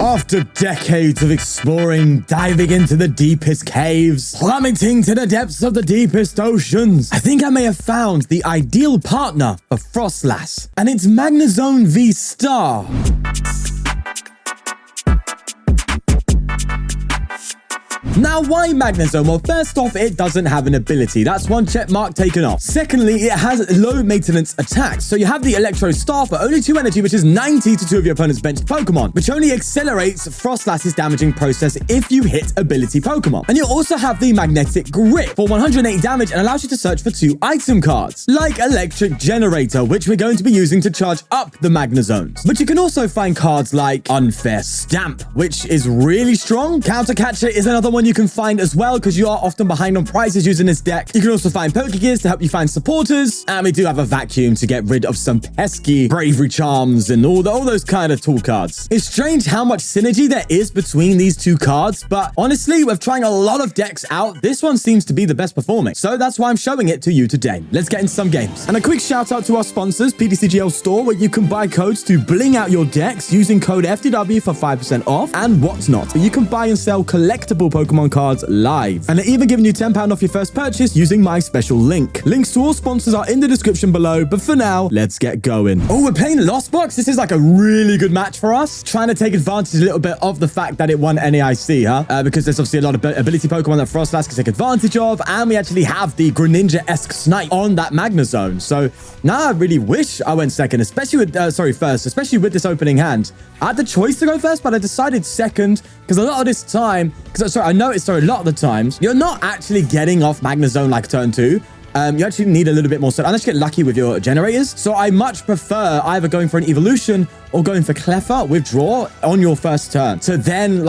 After decades of exploring, diving into the deepest caves, plummeting to the depths of the deepest oceans, I think I may have found the ideal partner for Froslass, and it's Magnezone V STAR. Now, why Magnezone? Well, first off, it doesn't have an ability. That's one check mark taken off. Secondly, it has low maintenance attacks. So you have the Electro Star for only 2 energy, which is 90 to 2 of your opponent's benched Pokemon, which only accelerates Froslass's damaging process if you hit ability Pokemon. And you also have the Magnetic Grip for 180 damage and allows you to search for 2 item cards, like Electric Generator, which we're going to be using to charge up the Magnezones. But you can also find cards like Unfair Stamp, which is really strong. Counter Catcher is another one you can find as well, because you are often behind on prizes using this deck. You can also find Pokégears to help you find supporters, and we do have a Vacuum to get rid of some pesky Bravery Charms and all those kind of tool cards. It's strange how much synergy there is between these 2 cards, but honestly, with trying a lot of decks out, this one seems to be the best performing. So that's why I'm showing it to you today. Let's get into some games. And a quick shout out to our sponsors, ptcgl store, where you can buy codes to bling out your decks using code FTW for 5% off and whatnot. But you can buy and sell collectible Pokemon cards live, and they're even giving you £10 off your first purchase using my special link. Links to all sponsors are in the description below, but for now, let's get going. Oh, we're playing Lost Box. This is like a really good match for us. Trying to take advantage a little bit of the fact that it won NAIC, because there's obviously a lot of ability Pokemon that Froslass can take advantage of, and we actually have the Greninja-esque Snipe on that Magnezone. So now I really wish I went second, especially with, first, especially with this opening hand. I had the choice to go first, but I decided second, because a lot of this time, I noticed a lot of the times, you're not actually getting off Magnezone like turn 2. You actually need a little bit more, unless you get lucky with your generators. So I much prefer either going for an evolution or going for Cleffa withdraw on your first turn to then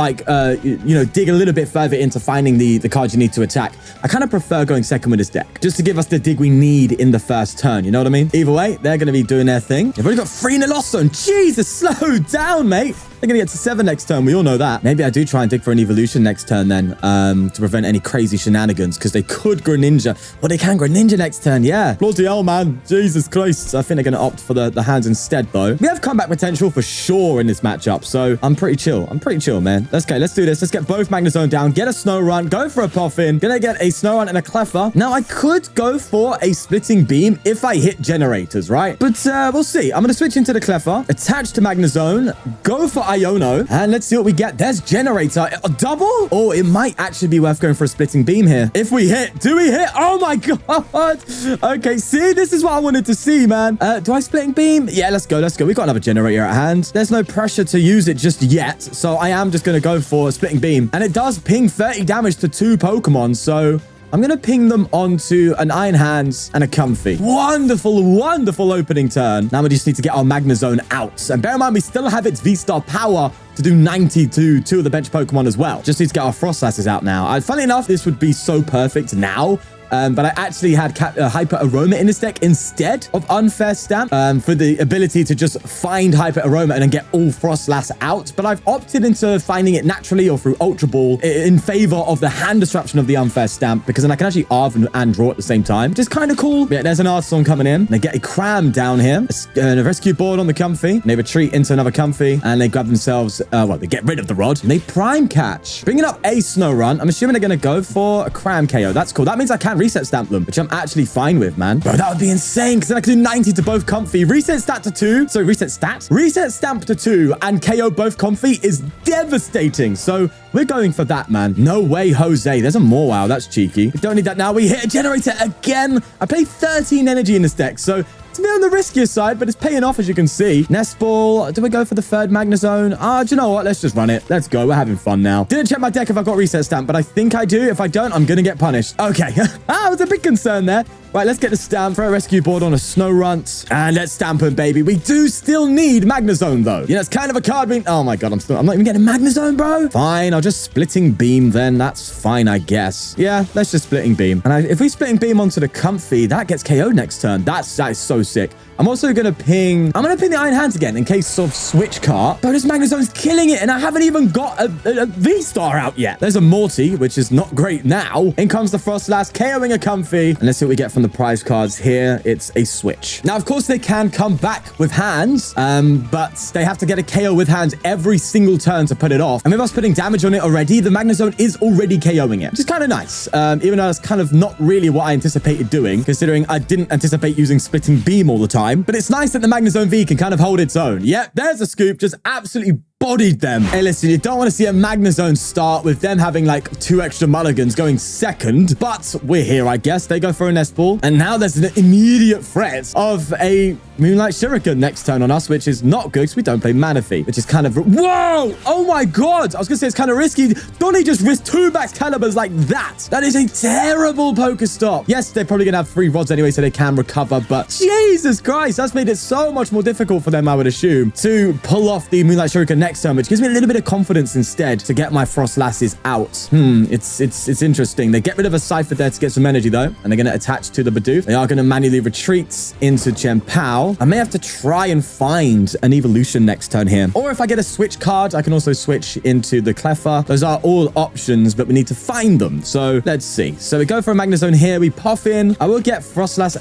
dig a little bit further into finding the cards you need to attack. I kind of prefer going second with this deck just to give us the dig we need in the first turn. You know what I mean? Either way, they're going to be doing their thing. They've already got 3 in the lost zone. Jesus, slow down, mate. They're going to get to 7 next turn. We all know that. Maybe I do try and dig for an evolution next turn then to prevent any crazy shenanigans, because they could Greninja. Well, they can Greninja next turn, yeah. Bloody hell, man. Jesus Christ. I think they're going to opt for the hands instead, though. We have comeback potential for sure in this matchup, so I'm pretty chill. I'm pretty chill, man. Let's do this. Let's get both Magnezone down, get a Snorunt, go for a Poffin. Gonna get a Snorunt and a Cleffa. Now, I could go for a Splitting Beam if I hit generators, right? But we'll see. I'm going to switch into the Cleffa, attach to Magnezone, go for Iono, and let's see what we get. There's Generator. A double? Oh, it might actually be worth going for a Splitting Beam here. If we hit, do we hit? Oh my god. Okay, see, this is what I wanted to see, man. Do I Splitting Beam? Yeah, let's go. We've got another Generator at hand. There's no pressure to use it just yet, so I am just going to go for a Splitting Beam. And it does ping 30 damage to 2 Pokemon, so I'm going to ping them onto an Iron Hands and a Comfy. Wonderful, wonderful opening turn. Now we just need to get our Magnezone out. And bear in mind, we still have its V-Star power to do 90 to 2 of the bench Pokemon as well. Just need to get our Frostlasses out now. Funnily enough, this would be so perfect now. But I actually had Hyper Aroma in this deck instead of Unfair Stamp for the ability to just find Hyper Aroma and then get all Froslass out. But I've opted into finding it naturally or through Ultra Ball in favor of the hand disruption of the Unfair Stamp, because then I can actually Arven and draw at the same time, which is kind of cool. Yeah, there's an Artisan coming in. They get a Cram down here, a Rescue Board on the Comfy. They retreat into another Comfy, and they grab themselves, they get rid of the Rod, and they Prime Catch, bringing up a Snorunt. I'm assuming they're going to go for a Cram KO. That's cool. That means I can reset stamp them, which I'm actually fine with, man. Bro, that would be insane, because then I could do 90 to both Comfy. Reset stat to 2. So reset stamp to 2 and KO both Comfy is devastating. So we're going for that, man. No way, Jose. There's a Mawile. That's cheeky. We don't need that now. We hit a Generator again. I play 13 energy in this deck, so it's a bit on the riskier side, but it's paying off, as you can see. Nest Ball. Do we go for the third Magnezone? Do you know what? Let's just run it. Let's go. We're having fun now. Didn't check my deck if I got reset stamp, but I think I do. If I don't, I'm going to get punished. Okay. I was a big concern there. Right, let's get the stamp. Throw a Rescue Board on a Snorunt. And let's stamp him, baby. We do still need Magnezone, though. You know, it's kind of a card being... Oh, my God. I'm not even getting Magnezone, bro. Fine. I'll just Splitting Beam then. That's fine, I guess. Yeah, let's just Splitting Beam. And if we Splitting Beam onto the Comfy, that gets KO'd next turn. That is so sick. I'm also going to ping... I'm going to ping the Iron Hands again in case of Switch Cart. But this Magnezone's killing it, and I haven't even got a V-Star out yet. There's a Morty, which is not great now. In comes the Froslass, KOing a Comfy. And let's see what we get from the prize cards here, it's a switch. Now, of course, they can come back with hands, but they have to get a KO with hands every single turn to put it off. And with us putting damage on it already, the Magnezone is already KOing it, which is kind of nice. Even though it's kind of not really what I anticipated doing, considering I didn't anticipate using Splitting Beam all the time. But it's nice that the Magnezone V can kind of hold its own. Yep, there's a scoop, just absolutely bodied them. Hey, listen, you don't want to see a Magnezone start with them having like 2 extra mulligans going second, but we're here, I guess. They go for a Nest Ball, and now there's an immediate threat of a Moonlight Shuriken next turn on us, which is not good because we don't play Manaphy, which is kind of... Whoa! Oh my god! I was going to say it's kind of risky. Don't he just risk 2 Excaliburs like that? That is a terrible Pokestop. Yes, they're probably going to have 3 rods anyway, so they can recover, but Jesus Christ, that's made it so much more difficult for them, I would assume, to pull off the Moonlight Shuriken next turn, which gives me a little bit of confidence instead to get my Froslasses out. It's interesting. They get rid of a Cypher there to get some energy, though, and they're going to attach to the Bidoof. They are going to manually retreat into Chien-Pao. I may have to try and find an evolution next turn here. Or if I get a switch card, I can also switch into the Cleffa. Those are all options, but we need to find them. So let's see. So we go for a Magnezone here. We pop in. I will get Snorunt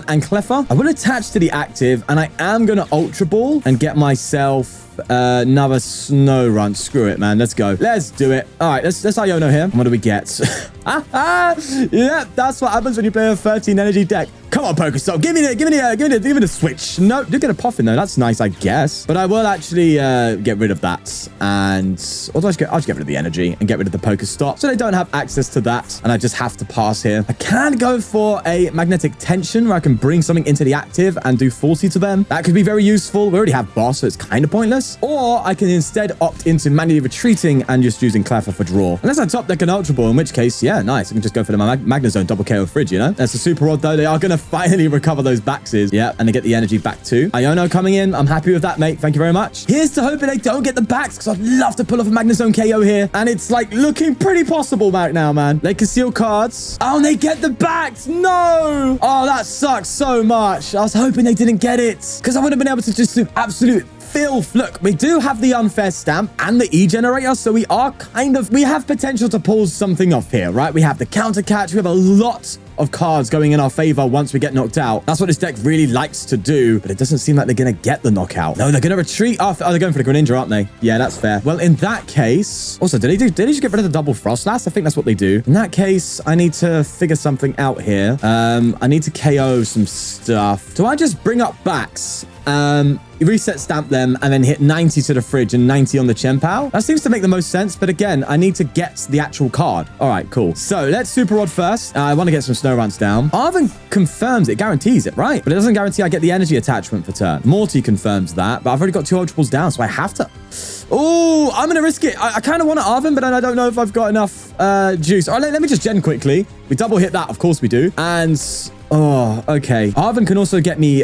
and Cleffa. I will attach to the active, and I am going to Ultra Ball and get myself another Snorunt. Screw it, man. Let's go. Let's do it. All right, let's Iono here. And what do we get? Yeah, that's what happens when you play a 13 energy deck. Come on, Pokestop. Give me the switch. No, do get a Poffin though. That's nice, I guess. But I will actually get rid of that. And although I'll just get rid of the energy and get rid of the Pokestop, so they don't have access to that. And I just have to pass here. I can go for a Magnetic Tension where I can bring something into the active and do 40 to them. That could be very useful. We already have boss, so it's kind of pointless. Or I can instead opt into manually retreating and just using Cleffa for draw. Unless I top deck an Ultra Ball, in which case, yeah, nice. I can just go for the Magnezone double KO fridge, you know? That's a super rod though. They are going to finally recover those Baxes. Yeah, and they get the energy back too. Iono coming in. I'm happy with that, mate. Thank you very much. Here's to hoping they don't get the Bax, because I'd love to pull off a Magnezone KO here. And it's like looking pretty possible right now, man. They conceal cards. Oh, and they get the Bax. No. Oh, that sucks so much. I was hoping they didn't get it, because I would have been able to just do absolute filth. Look, we do have the Unfair Stamp and the E-Generator, so we have potential to pull something off here, right? We have the Counter Catch. We have a lot of cards going in our favor once we get knocked out. That's what this deck really likes to do, but it doesn't seem like they're going to get the knockout. No, they're going to retreat after... Oh, they're going for the Greninja, aren't they? Yeah, that's fair. Well, in that case... Also, did he just get rid of the double Froslass? I think that's what they do. In that case, I need to figure something out here. I need to KO some stuff. Do I just bring up Bax? Reset stamp them and then hit 90 to the fridge and 90 on the Chien-Pao? That seems to make the most sense, but again, I need to get the actual card. All right, cool. So let's Super Rod first. I want to get some Snowrunts down. Arven confirms it, guarantees it, right? But it doesn't guarantee I get the energy attachment for turn. Morty confirms that, but I've already got 2 Ultra Balls down, so I have to... Oh, I'm going to risk it. I kind of want to Arven, but then I don't know if I've got enough juice. All right, let me just gen quickly. We double hit that, of course we do. And... Oh, okay. Arven can also get me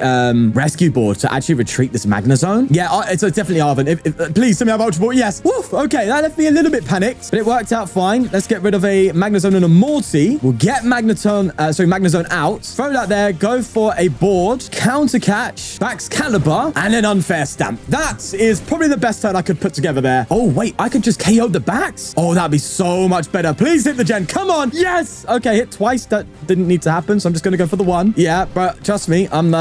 Rescue Board to actually retreat this Magnezone. Yeah, it's definitely Arven. Please, tell me I have Ultra Ball. Yes. Woof. Okay, that left me a little bit panicked, but it worked out fine. Let's get rid of a Magnezone and a Morty. We'll get Magnezone out. Throw that there. Go for a board. Counter Catch. Excalibur. And an Unfair Stamp. That is probably the best turn I could put together there. Oh, wait. I could just KO the Bax? Oh, that'd be so much better. Please hit the gen. Come on. Yes. Okay, hit twice. That didn't need to happen, so I'm just going to go for the one. Yeah, but trust me, I'm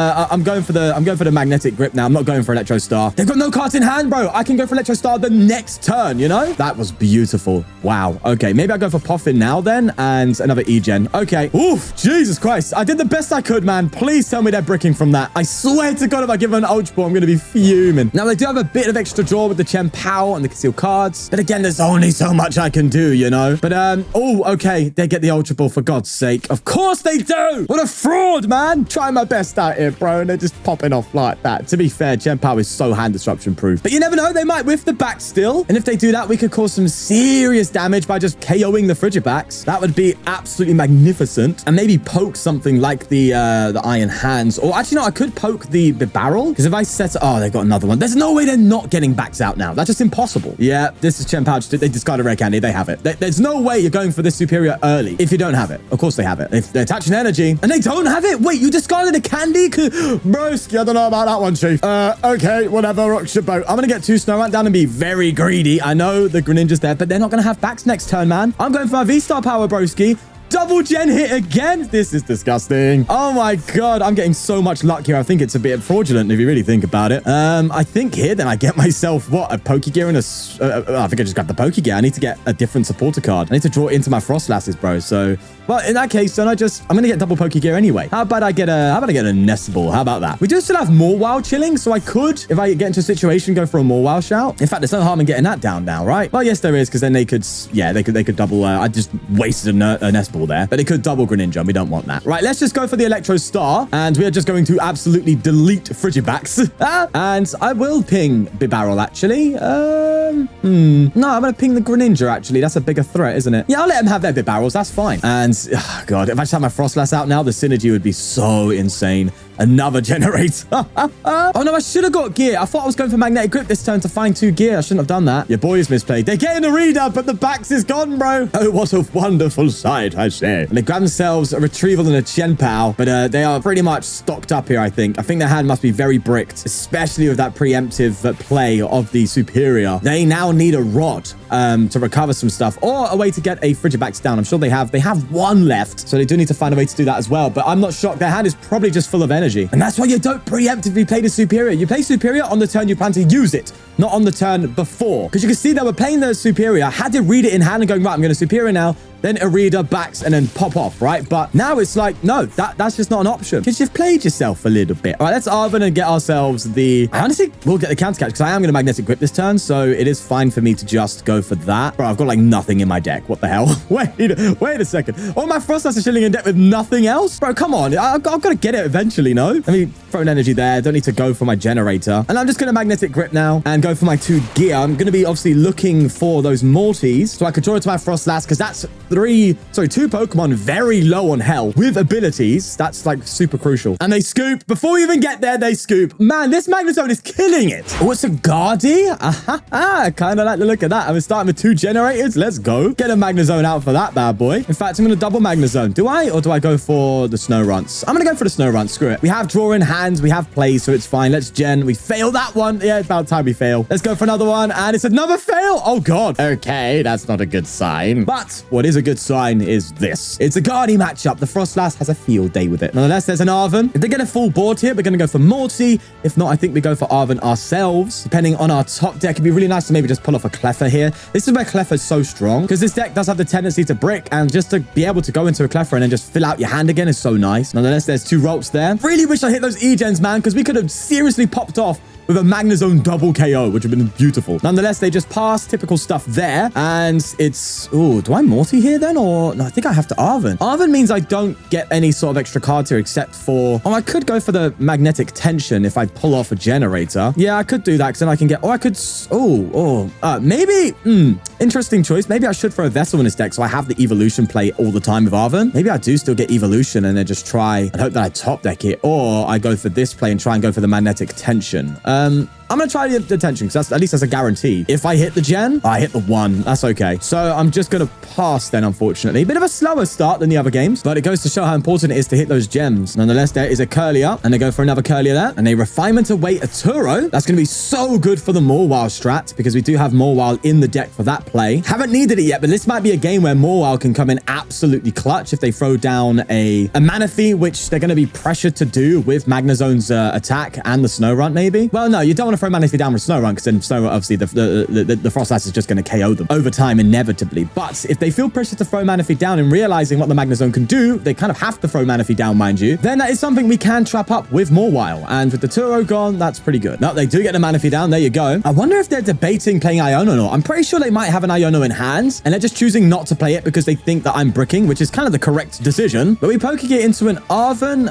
going for the magnetic grip now. I'm not going for Electro Star. They've got no cards in hand, bro. I can go for Electro Star the next turn, you know? That was beautiful. Wow. Okay, maybe I go for Poffin now then and another E-Gen. Okay. Oof, Jesus Christ. I did the best I could, man. Please tell me they're bricking from that. I swear to God, if I give them an Ultra Ball, I'm going to be fuming. Now, they do have a bit of extra draw with the Chien-Pao and the concealed cards. But again, there's only so much I can do, you know? But, oh, okay. They get the Ultra Ball for God's sake. Of course they do. What a fraud, man. Trying my best out here, bro, and they're just popping off like that. To be fair, Chien-Pao is so hand disruption proof. But you never know, they might whiff the back still. And if they do that, we could cause some serious damage by just KOing the Frigibax. That would be absolutely magnificent. And maybe poke something like the Iron Hands. Or actually, no, I could poke the barrel. Because if I set... Oh, they've got another one. There's no way they're not getting backs out now. That's just impossible. Yeah, this is Chien-Pao. They discard a rare candy. They have it. There's no way you're going for this superior early if you don't have it. Of course they have it. If they're attaching energy and they don't have it. Wait, you discarded a candy? Broski, I don't know about that one, Chief. Okay, whatever. Rocks your boat. I'm going to get 2 Snorunt down and be very greedy. I know the Greninja's there, but they're not going to have backs next turn, man. I'm going for my V-Star power, broski. Double gen hit again. This is disgusting. Oh my god. I'm getting so much luck here. I think it's a bit fraudulent if you really think about it. I think here then I get myself, what, a Pokégear and I think I just grabbed the Pokégear. I need to get a different supporter card. I need to draw it into my Froslasses, bro. So, well, in that case, then I'm going to get double Pokégear anyway. How about I get a Nest Ball? How about that? We do still have Mawile chilling, so I could, if I get into a situation, go for a Mawile shout. In fact, there's no harm in getting that down now, right? Well, yes, there is, because then they could, yeah, they could double, I just wasted a Nest Ball there, but they could double Greninja, and we don't want that. Right, let's just go for the Electro Star, and we are just going to absolutely delete Frigibax. And I will ping Bibarel, actually. No, I'm going to ping the Greninja, actually. That's a bigger threat, isn't it? Yeah, I'll let him have their Bibarels. That's fine. And, oh, God, if I just had my Froslass out now, the synergy would be so insane. Another generator. Oh, no, I should have got gear. I thought I was going for Magnetic Grip this turn to find 2 gear. I shouldn't have done that. Your boys misplayed. They're getting a reader, but the Bax is gone, bro. Oh, what a wonderful sight, I say. And they grab themselves a Retrieval and a Chien-Pao, but they are pretty much stocked up here, I think. I think their hand must be very bricked, especially with that preemptive play of the Superior. They now need a Rod to recover some stuff, or a way to get a Frigibax down. I'm sure they have. They have 1 left, so they do need to find a way to do that as well. But I'm not shocked. Their hand is probably just full of energy. And that's why you don't preemptively play the Superior. You play Superior on the turn you plan to use it, not on the turn before. Because you can see they were playing the Superior, had to read it in hand and going, right, I'm going to Superior now, then a reader, backs, and then pop off, right? But now it's like, no, that's just not an option. Because you've played yourself a little bit. All right, let's Arven and get ourselves the... I honestly will get the counter catch because I am going to Magnetic Grip this turn, so it is fine for me to just go for that. Bro, I've got like nothing in my deck. What the hell? Wait a second. All my Frostless are chilling in deck with nothing else? Bro, come on. I've got to get it eventually, no? Let me throw an energy there. Don't need to go for my generator. And I'm just going to Magnetic Grip now and go for my 2 gear. I'm going to be obviously looking for those Mortys, so I could draw it to my Froslass because that's 2 Pokemon very low on health with abilities. That's like super crucial. And they scoop. Before we even get there, they scoop. Man, this Magnezone is killing it. Oh, it's a Gardy. I kind of like the look of that. I'm starting with 2 generators. Let's go. Get a Magnezone out for that bad boy. In fact, I'm going to double Magnezone. Do I? Or do I go for the Snowrunts? I'm going to go for the Snowrunts. Screw it. We have draw in hands. We have plays, so it's fine. Let's gen. We fail that one. Yeah, it's about time we fail. Let's go for another one. And it's another fail. Oh, God. Okay, that's not a good sign. But what is a good sign is this. It's a Gardy matchup. The Frostlass has a field day with it. Nonetheless, there's an Arven. If they get a full board here, we're going to go for Morty. If not, I think we go for Arven ourselves. Depending on our top deck, it'd be really nice to maybe just pull off a Cleffa here. This is where Cleffa is so strong because this deck does have the tendency to brick, and just to be able to go into a Cleffa and then just fill out your hand again is so nice. Nonetheless, there's 2 Rolts there. Really wish I hit those E-gens, man, because we could have seriously popped off with a Magnezone double KO, which would have been beautiful. Nonetheless, they just pass typical stuff there. And it's... Oh, do I Morty here then? Or... No, I think I have to Arven. Arven means I don't get any sort of extra cards here except for... Oh, I could go for the Magnetic Tension if I pull off a generator. Yeah, I could do that because then I can get... Oh, I could... maybe... Interesting choice. Maybe I should throw a Vessel in this deck so I have the Evolution play all the time with Arven. Maybe I do still get Evolution and then just try and hope that I top deck it. Or I go for this play and try and go for the Magnetic Tension. I'm going to try the tension because at least that's a guarantee. If I hit the gen, I hit the 1. That's okay. So I'm just going to pass then, unfortunately. Bit of a slower start than the other games, but it goes to show how important it is to hit those gems. Nonetheless, there is a Curlier, and they go for another Curlier there, and a Refinement Away a Turo. That's going to be so good for the Mawile strat because we do have Mawile in the deck for that play. Haven't needed it yet, but this might be a game where Mawile can come in absolutely clutch if they throw down a Manaphy, which they're going to be pressured to do with Magnezone's attack and the Snorunt maybe. Well, no, you don't want to throw Manaphy down with Snorunt because then Snorunt, obviously, the Frostlass is just going to KO them over time inevitably. But if they feel pressure to throw Manaphy down and realizing what the Magnezone can do, they kind of have to throw Manaphy down, mind you, then that is something we can trap up with Mawile. And with the Turo gone, that's pretty good. No, they do get the Manaphy down. There you go. I wonder if they're debating playing Iono or not. I'm pretty sure they might have an Iono in hand, and they're just choosing not to play it because they think that I'm bricking, which is kind of the correct decision. But we Pokégear into an Arven.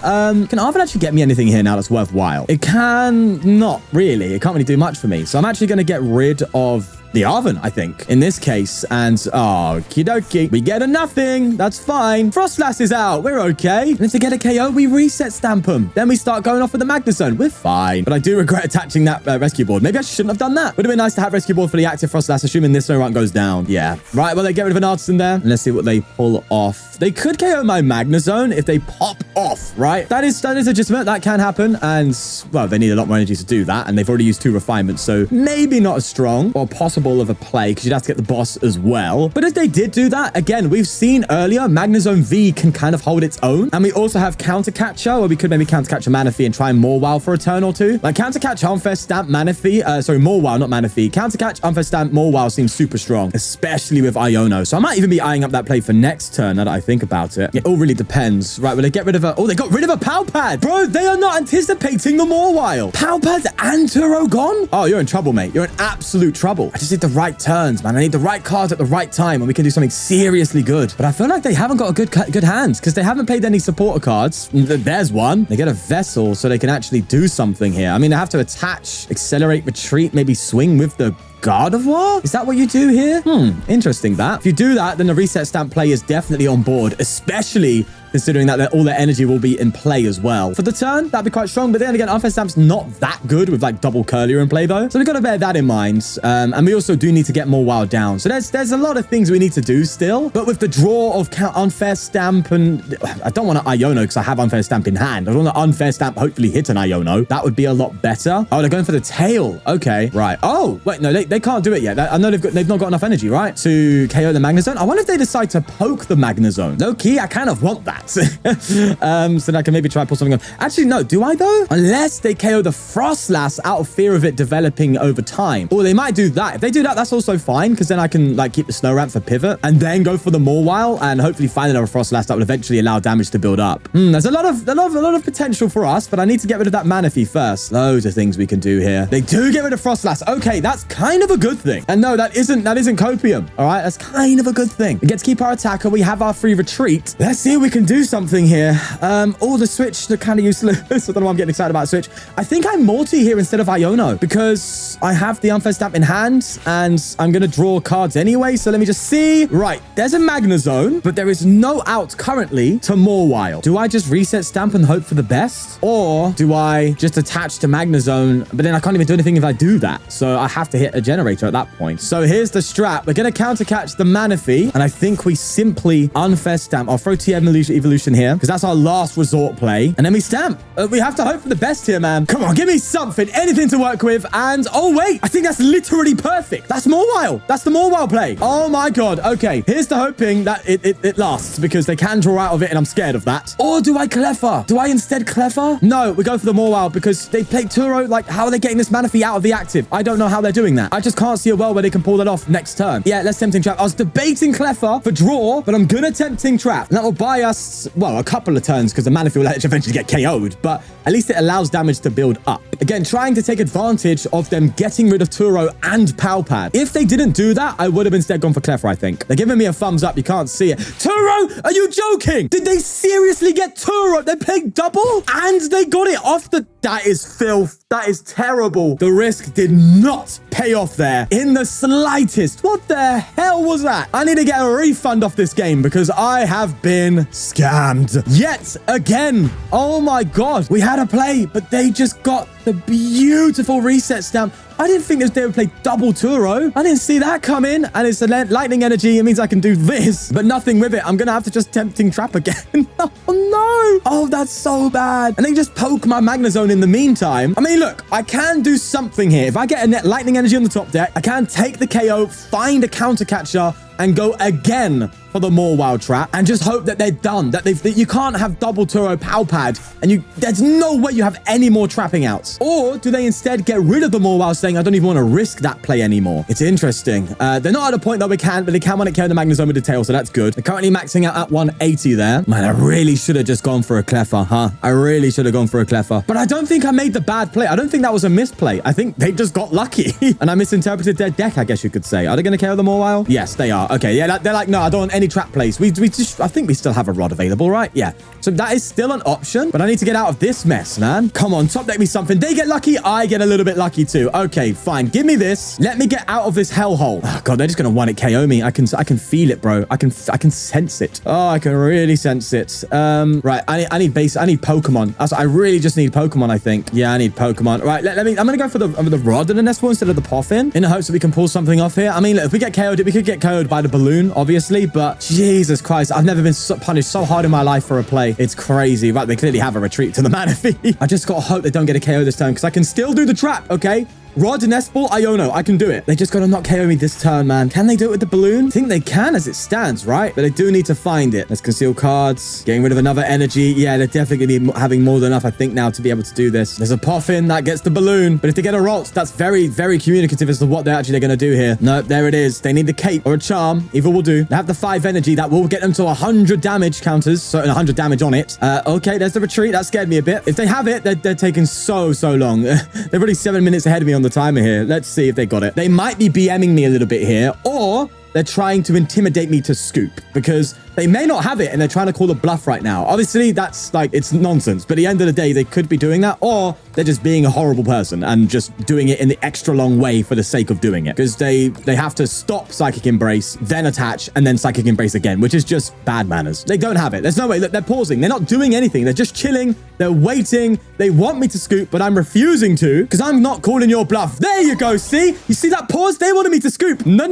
Can Arven actually get me anything here now that's worthwhile? It can not really. It can't really do much for me. So I'm actually going to get rid of the Arven, I think, in this case. And, okie dokie. We get a nothing. That's fine. Froslass is out. We're okay. And to get a KO, we reset stamp them. Then we start going off with the Magnezone. We're fine. But I do regret attaching that rescue board. Maybe I shouldn't have done that. Would have been nice to have rescue board for the active Froslass, assuming this Snorunt goes down. Yeah. Right, well, they get rid of an artisan there. And let's see what they pull off. They could KO my Magnezone if they pop off, right? That is legitimate. That can happen. And, well, they need a lot more energy to do that. And they've already used 2 refinements. So maybe not as strong or possible impossible of a play because you'd have to get the boss as well. But if they did do that, again, we've seen earlier, Magnezone V can kind of hold its own. And we also have Counter Catcher, or we could maybe Counter Catcher Manaphy and try Mawile for a turn or two. Like Counter Catch, Unfair Stamp, Manaphy, Mawile, not Manaphy. Counter Catch, Unfair Stamp, Mawile seems super strong, especially with Iono. So I might even be eyeing up that play for next turn now that I think about it. It all really depends. Right, will they get rid of a... Oh, they got rid of a PAL pad. Bro, they are not anticipating the Mawile. PAL pads and Turo gone? Oh, you're in trouble, mate. You're in absolute trouble. I just need the right turns, man. I need the right cards at the right time and we can do something seriously good. But I feel like they haven't got a good hands because they haven't played any supporter cards. There's one. They get a Vessel so they can actually do something here. I mean, they have to attach, accelerate, retreat, maybe swing with the Gardevoir? Is that what you do here? Interesting that. If you do that, then the reset stamp play is definitely on board, especially considering that all their energy will be in play as well. For the turn, that'd be quite strong, but then again, Unfair Stamp's not that good with like double Curlier in play though. So we've got to bear that in mind. And we also do need to get more Mawile down. So there's a lot of things we need to do still, but with the draw of Unfair Stamp and I don't want to Iono because I have Unfair Stamp in hand. I want to Unfair Stamp, hopefully hit an Iono. That would be a lot better. Oh, they're going for the tail. Okay, right. Oh, wait, no, they can't do it yet. I know they've not got enough energy, right? To KO the Magnezone. I wonder if they decide to poke the Magnezone. Low key, I kind of want that. So that I can maybe try to pull something on. Actually, no, do I though? Unless they KO the Froslass out of fear of it developing over time. Or they might do that. If they do that, that's also fine because then I can like keep the Snorunt for pivot and then go for the Mawile and hopefully find another Froslass that will eventually allow damage to build up. There's a lot of potential for us, but I need to get rid of that Manaphy first. Loads of things we can do here. They do get rid of Froslass. Okay, that's kind of a good thing. And no, that isn't copium. All right, that's kind of a good thing. We get to keep our attacker. We have our free retreat. Let's see if we can do something here. Oh, the Switch, they're kind of useless. I don't know why I'm getting excited about Switch. I think I'm Morty here instead of Iono because I have the Unfair Stamp in hand and I'm going to draw cards anyway. So let me just see. Right, there's a Magnezone, but there is no out currently to Mawile. Do I just reset Stamp and hope for the best? Or do I just attach to Magnezone? But then I can't even do anything if I do that. So I have to hit a generator at that point. So here's the strat. We're going to counter catch the Manaphy. And I think we simply Unfair Stamp. I'll throw TM Evolution here because that's our last resort play. And then we stamp. We have to hope for the best here, man. Come on, give me something, anything to work with. And oh, wait, I think that's literally perfect. That's Mawile. That's the Mawile play. Oh my God. Okay, here's the hoping that it lasts because they can draw out of it and I'm scared of that. Or do I Cleffa? Do I instead Cleffa? No, we go for the Mawile because they played Turo. Like, how are they getting this Manaphy out of the active? I don't know how they're doing that. I just can't see a world where they can pull that off next turn. Yeah, let's Tempting Trap. I was debating Cleffa for draw, but I'm gonna Tempting Trap. And that will buy us, well, a couple of turns because the Manaphy will eventually get KO'd, but at least it allows damage to build up. Again, trying to take advantage of them getting rid of Turo and PAL pad. If they didn't do that, I would have instead gone for Cleffa, I think. They're giving me a thumbs up. You can't see it. Turo, are you joking? Did they seriously get Turo? They played double and they got it off the... That is filth. That is terrible. The risk did not pay off there in the slightest. What the hell was that? I need to get a refund off this game because I have been scammed yet again. Oh my God. We had a play, but they just got the beautiful reset stamp. I didn't think they would play double Turo. I didn't see that come in. And it's a lightning energy. It means I can do this, but nothing with it. I'm going to have to just Tempting Trap again. Oh, no. Oh, that's so bad. And they just poke my Magnezone in the meantime. I mean, look, I can do something here. If I get a net lightning energy on the top deck, I can take the KO, find a counter catcher, and go again for the Mawile trap and just hope that they're done. That you can't have double Turo PAL pad and there's no way you have any more trapping outs. Or do they instead get rid of the Mawile saying, I don't even want to risk that play anymore? It's interesting. They're not at a point that we can, but they can want to carry the Magnezone with the tail, so that's good. They're currently maxing out at 180 there. Man, I really should have just gone for a Cleffa, huh? I really should have gone for a Cleffa. But I don't think I made the bad play. I don't think that was a misplay. I think they just got lucky. And I misinterpreted their deck, I guess you could say. Are they going to KO the Mawile? Yes, they are. Okay, yeah, they're like, no, I don't want any trap plays. We just, I think we still have a rod available, right? Yeah. So that is still an option, but I need to get out of this mess, man. Come on, top deck me something. They get lucky, I get a little bit lucky too. Okay, fine. Give me this. Let me get out of this hellhole. Oh God, they're just gonna one it KO me. I can feel it, bro. I can sense it. Oh, I can really sense it. Right. I need Pokemon. I really just need Pokemon, I think. Yeah, I need Pokemon. Right. I'm gonna go for the rod and the Nest Ball instead of the Poffin in the hopes that we can pull something off here. I mean, look, if we get KO'd, we could get KO'd by the balloon, obviously, but Jesus Christ, I've never been punished so hard in my life for a play. It's crazy. Right, they clearly have a retreat to the Manaphy. I just got to hope they don't get a KO this time because I can still do the trap, okay? Rod, Nest Ball, Iono. I can do it. They just got to not KO me this turn, man. Can they do it with the balloon? I think they can as it stands, right? But they do need to find it. Let's conceal cards. Getting rid of another energy. Yeah, they're definitely going to be having more than enough, I think, now to be able to do this. There's a Poffin that gets the balloon. But if they get a Rot, that's very, very communicative as to what they're actually going to do here. No, there it is. They need the cape or a charm. Either will do. They have the 5 energy. That will get them to 100 damage counters. So 100 damage on it. Okay, there's the retreat. That scared me a bit. If they have it, they're taking so long. They're already 7 minutes ahead of me on the timer here. Let's see if they got it. They might be BMing me a little bit here, or they're trying to intimidate me to scoop, because they may not have it and they're trying to call a bluff right now. Obviously, that's like, it's nonsense. But at the end of the day, they could be doing that, or they're just being a horrible person and just doing it in the extra long way for the sake of doing it. Because they have to stop Psychic Embrace, then attach, and then Psychic Embrace again, which is just bad manners. They don't have it. There's no way. Look, they're pausing. They're not doing anything. They're just chilling. They're waiting. They want me to scoop, but I'm refusing to because I'm not calling your bluff. There you go. See? You see that pause? They wanted me to scoop. No.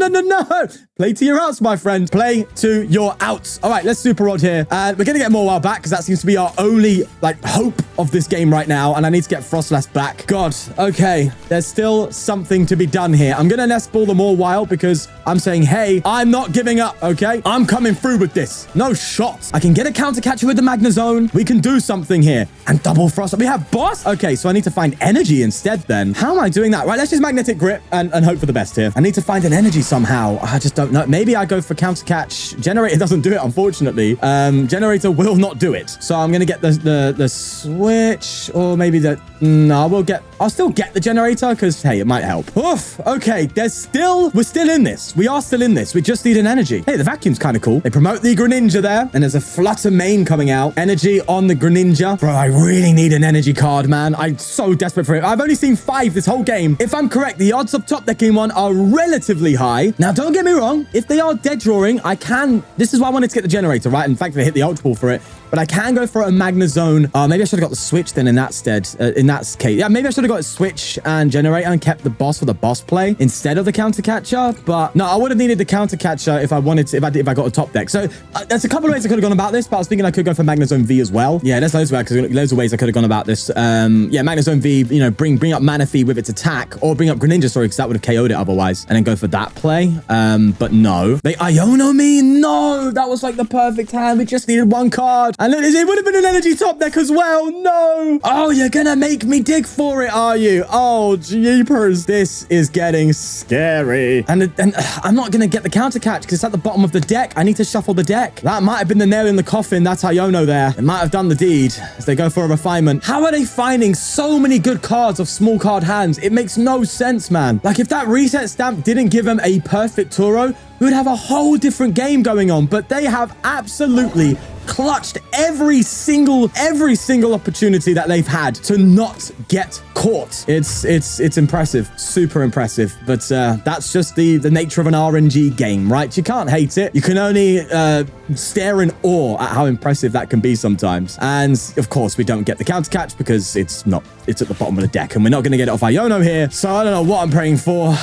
Play to your outs, my friend. Play to your outs. All right, let's Super Rod here. We're going to get Mawile back because that seems to be our only, like, hope of this game right now. And I need to get Froslass back. God, okay. There's still something to be done here. I'm going to Nest Ball the Mawile because I'm saying, hey, I'm not giving up, okay? I'm coming through with this. No shots. I can get a counter catcher with the Magnezone. We can do something here. And double Frost. We have boss? Okay, so I need to find energy instead then. How am I doing that? Right, let's just Magnetic Grip and hope for the best here. I need to find an energy somehow. I just don't know. Maybe I go for counter catch. Generator doesn't do it, unfortunately. Generator will not do it. So I'm going to get the switch, or maybe the... No, I'll still get the generator because, hey, it might help. Oof. Okay, we're still in this. We are still in this. We just need an energy. Hey, the vacuum's kind of cool. They promote the Greninja there, and there's a Flutter main coming out. Energy on the Greninja. Bro, I really need an energy card, man. I'm so desperate for it. I've only seen 5 this whole game. If I'm correct, the odds of top decking one are relatively high. Now, don't get me wrong. If they are dead drawing, I can... This is why I wanted to get the generator, right? In fact, I hit the Ultra Ball for it. But I can go for a Magnezone. Maybe I should have got the Switch then in that stead. In that case. Yeah, maybe I should have got a Switch and Generator and kept the boss for the boss play instead of the counter catcher. But no, I would have needed the counter catcher if I wanted to, if I got a top deck. So there's a couple of ways I could have gone about this, but I was thinking I could go for Magnezone V as well. Yeah, there's loads of ways I could have gone about this. Yeah, Magnezone V, you know, bring up Manaphy with its attack, or bring up Greninja, sorry, because that would have KO'd it otherwise, and then go for that play. But no. They Iono me? No, that was like the perfect hand. We just needed one card. And it would have been an energy top deck as well. No. Oh, you're gonna make me dig for it, are you? Oh, jeepers. This is getting scary. And I'm not gonna get the counter catch because it's at the bottom of the deck. I need to shuffle the deck. That might have been the nail in the coffin. That's Iono there. It might have done the deed as they go for a refinement. How are they finding so many good cards of small card hands? It makes no sense, man. Like, if that reset stamp didn't give them a perfect Toro, we would have a whole different game going on. But they have absolutely clutched every single opportunity that they've had to not get caught. It's impressive, super impressive. But that's just the nature of an RNG game, right? You can't hate it. You can only stare in awe at how impressive that can be sometimes. And of course, we don't get the counter catch because it's at the bottom of the deck, and we're not going to get it off Iono here. So I don't know what I'm praying for.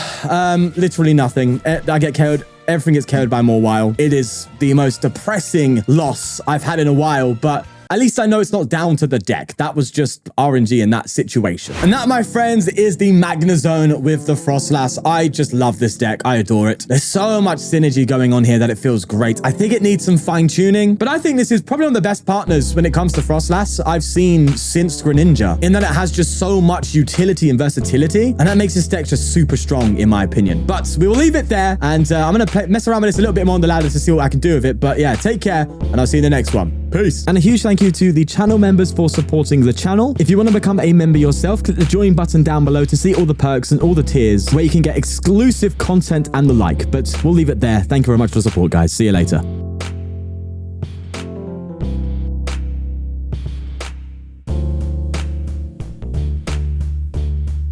Literally nothing. I get KO'd. Everything gets KO'd by Mawile. It is the most depressing loss I've had in a while, but at least I know it's not down to the deck. That was just RNG in that situation. And that, my friends, is the Magnezone with the Froslass. I just love this deck. I adore it. There's so much synergy going on here that it feels great. I think it needs some fine-tuning, but I think this is probably one of the best partners when it comes to Froslass I've seen since Greninja, in that it has just so much utility and versatility, and that makes this deck just super strong, in my opinion. But we will leave it there, and I'm going to mess around with this a little bit more on the ladder to see what I can do with it. But yeah, take care, and I'll see you in the next one. Peace. And a huge thank you to the channel members for supporting the channel. If you want to become a member yourself, click the join button down below to see all the perks and all the tiers where you can get exclusive content and the like. But we'll leave it there. Thank you very much for the support, guys. See you later.